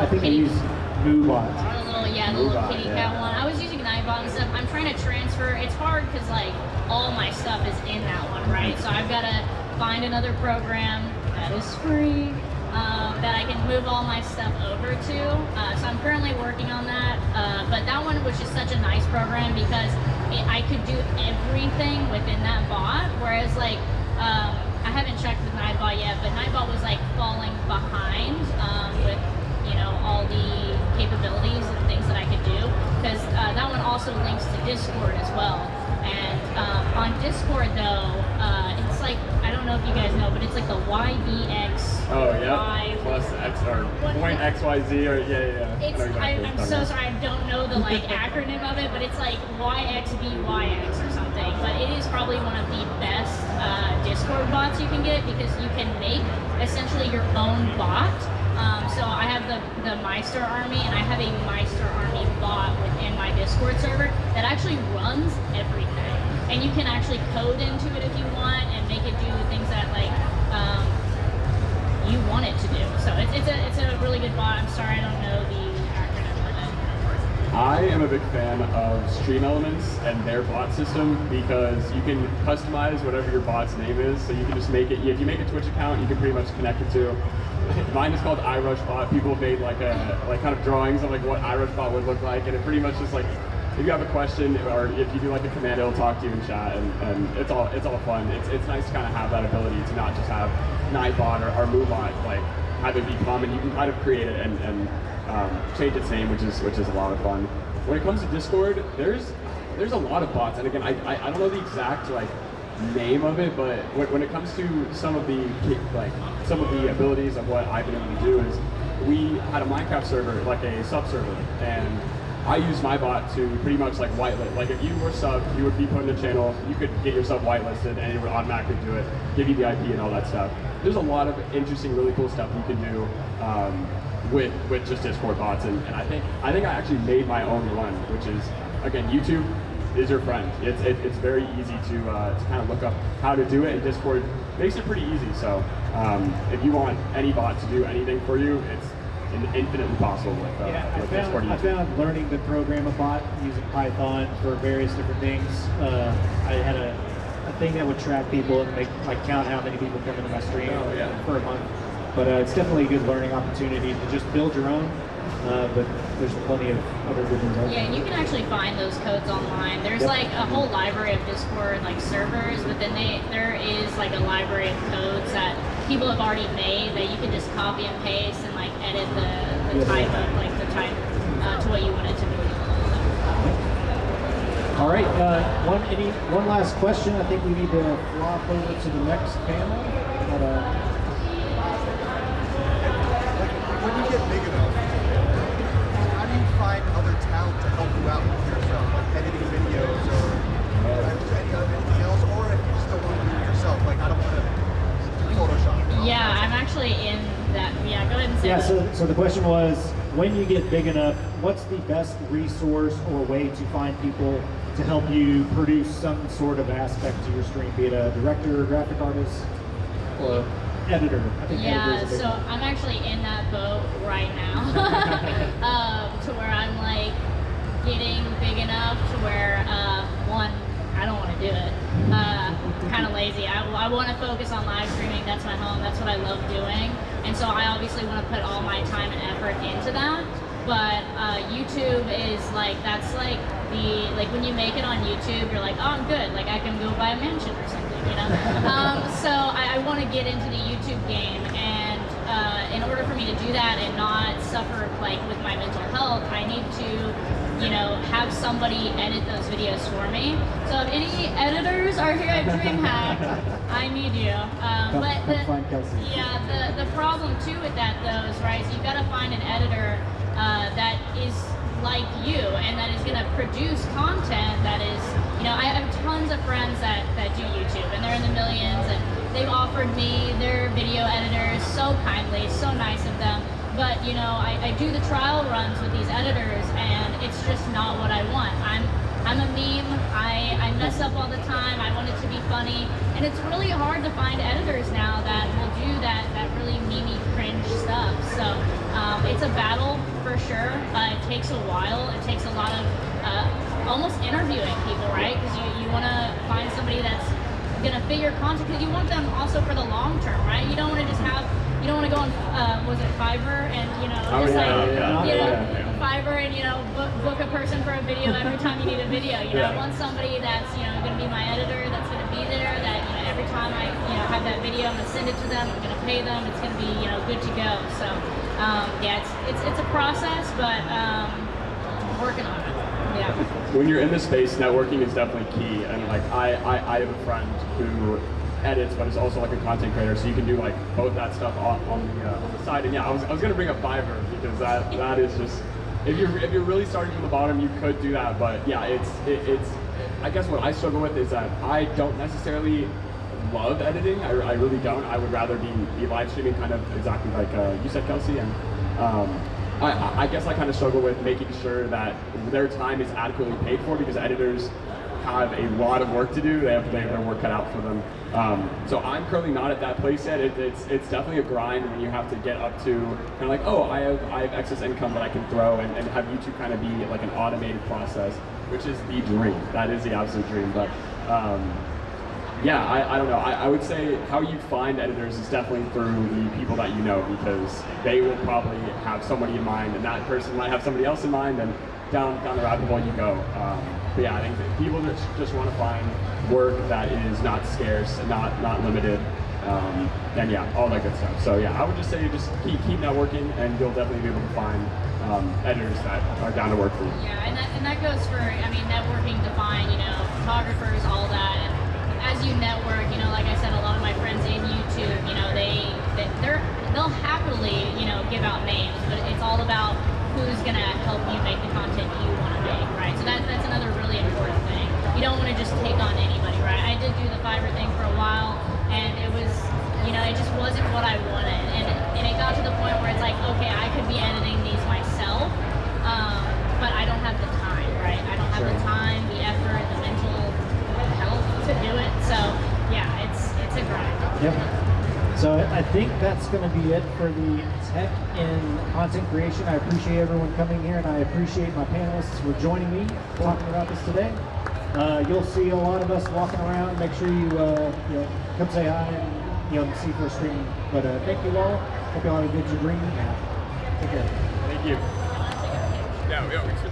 I think I use MooBot. The little kitty cat one. I was using Nightbot and stuff. I'm trying to transfer. It's hard because like all my stuff is in that one, right? So I've got to find another program that is free that I can move all my stuff over to. So I'm currently working on that. But that one was just such a nice program because I could do everything within that bot. Whereas like I haven't checked with Nightbot yet, but Nightbot was like falling behind with all the capabilities and things that I could do, because that one also links to Discord as well. And on Discord though, it's like, I don't know if you guys know, but it's like the YBX. Oh yeah. Plus X or point XYZ or I'm so sorry, I don't know the like acronym of it, but it's like YXBYX or something. But it is probably one of the best Discord bots you can get because you can make essentially your own bot. So I have the Meister Army, and I have a Meister Army bot within my Discord server that actually runs everything. And you can actually code into it if you want and make it do things that like you want it to do. So it's a really good bot. I'm sorry I don't know the acronym of it. I am a big fan of Stream Elements and their bot system because you can customize whatever your bot's name is. So you can just make it, if you make a Twitch account, you can pretty much connect it to. Mine is called iRushBot. People have made like kind of drawings of like what iRushBot would look like, and it pretty much just like if you have a question or if you do like a command, it'll talk to you in chat, and it's all fun. It's nice to kind of have that ability to not just have Nightbot or MoveBot like have it be common. You can kind of create it and change its name, which is a lot of fun. When it comes to Discord, there's a lot of bots, and again, I don't know the exact like name of it, but when it comes to some of the abilities of what I've been able to do is we had a Minecraft server, like a sub server, and I use my bot to pretty much like whitelist. Like if you were sub, you would be put in a channel, you could get yourself whitelisted, and it would automatically do it, give you the IP and all that stuff. There's a lot of interesting, really cool stuff you can do with just Discord bots, and I think I actually made my own one, which is, again, YouTube is your friend. It's very easy to kind of look up how to do it, and Discord makes it pretty easy. So if you want any bot to do anything for you, it's infinitely possible with Discord. I found learning to program a bot using Python for various different things. I had a thing that would track people and count how many people come into my stream for a month. But it's definitely a good learning opportunity to just build your own. But there's plenty of other good ones out there. Yeah, and you can actually find those codes online. There's like a whole library of Discord like servers, but then there is like a library of codes that people have already made that you can just copy and paste and like edit the type of to what you want it to be. All right, one last question. I think we need to flop over to the next panel. When you get big enough, how do you find other talent to help you out with yourself, like editing videos or anything else, or if you just don't want to do it yourself, like I don't want to Photoshop. Yeah, I'm actually in that. Yeah, go ahead and say that. So the question was, when you get big enough, what's the best resource or way to find people to help you produce some sort of aspect to your stream, be it a director, graphic artist, or editor? I think yeah, so I'm actually in that boat right now, to where I'm like getting big enough to where one, I don't want to do it. Kind of lazy. I want to focus on live streaming. That's my home. That's what I love doing, and so I obviously want to put all my time and effort into that. But YouTube is that's when you make it on YouTube, you're like, oh, I'm good. Like I can go buy a mansion or something, you know. So I want to get into the YouTube game, and in order for me to do that and not suffer with my mental health, I need to have somebody edit those videos for me. So if any editors are here at Dreamhack, I need you. But the problem too with that though is is you've got to find an editor that is like you and that is going to produce content that is, I have tons of friends that do YouTube and they're in the millions, and they've offered me their video editors so kindly, so nice of them. But I do the trial runs with these editors, and it's just not what I want. I'm a meme. I mess up all the time. I want it to be funny, and it's really hard to find editors now that will do that really memey cringe stuff. So it's a battle for sure. It takes a while. It takes a lot of almost interviewing people, right? Because you want to find somebody that's gonna fit your content, because you want them also for the long term, right? You don't want to just have. You don't want to go on, was it Fiverr and Fiverr and book a person for a video every time you need a video. I want somebody that's going to be my editor, that's going to be there. That every time I have that video, I'm going to send it to them. I'm going to pay them. It's going to be good to go. So it's a process, but I'm working on it. Yeah. When you're in this space, networking is definitely key. And I have a friend who edits, but it's also like a content creator, so you can do both that stuff on the side. And yeah, I was gonna bring up Fiverr, because that is just, if you're really starting from the bottom, you could do that. But yeah, it's I guess what I struggle with is that I don't necessarily love editing. I really don't. I would rather be live streaming, kind of exactly like you said, Kelsi, and I guess I kind of struggle with making sure that their time is adequately paid for, because editors have a lot of work to do. They have their work cut out for them. So I'm currently not at that place yet. It's definitely a grind when you have to get up to kind of like, oh, I have excess income that I can throw, and have YouTube kind of be like an automated process, which is the dream. That is the absolute dream. But Yeah, I don't know. I would say how you find editors is definitely through the people that you know, because they will probably have somebody in mind, and that person might have somebody else in mind, and down the rabbit hole you go. But yeah, I think that people just want to find work that is not scarce, not limited, and yeah, all that good stuff. So yeah, I would just say just keep networking, and you'll definitely be able to find editors that are down to work for you. Yeah, and that goes for, I mean, networking to find, you know, photographers, all that. And as you network, you know, like I said, a lot of my friends in YouTube, you know, they'll happily, you know, give out names, but it's all about who's gonna help you make the content you want to make, right? So that's another really important thing. You don't want to just take on anybody, right? I did do the Fiverr thing for a while, and it was, you know, it just wasn't what I wanted, and it got to the point where it's like, okay, I could be editing these myself, but I don't have the time, right? I don't have the time, the effort, the mental health to do it. So yeah, it's a grind. Yep. So I think that's going to be it for the tech in content creation. I appreciate everyone coming here, and I appreciate my panelists for joining me talking about this today. You'll see a lot of us walking around. Make sure you come say hi and see for a stream. But thank you all. Hope you all have a good dream. Take care. Thank you. Yeah, we should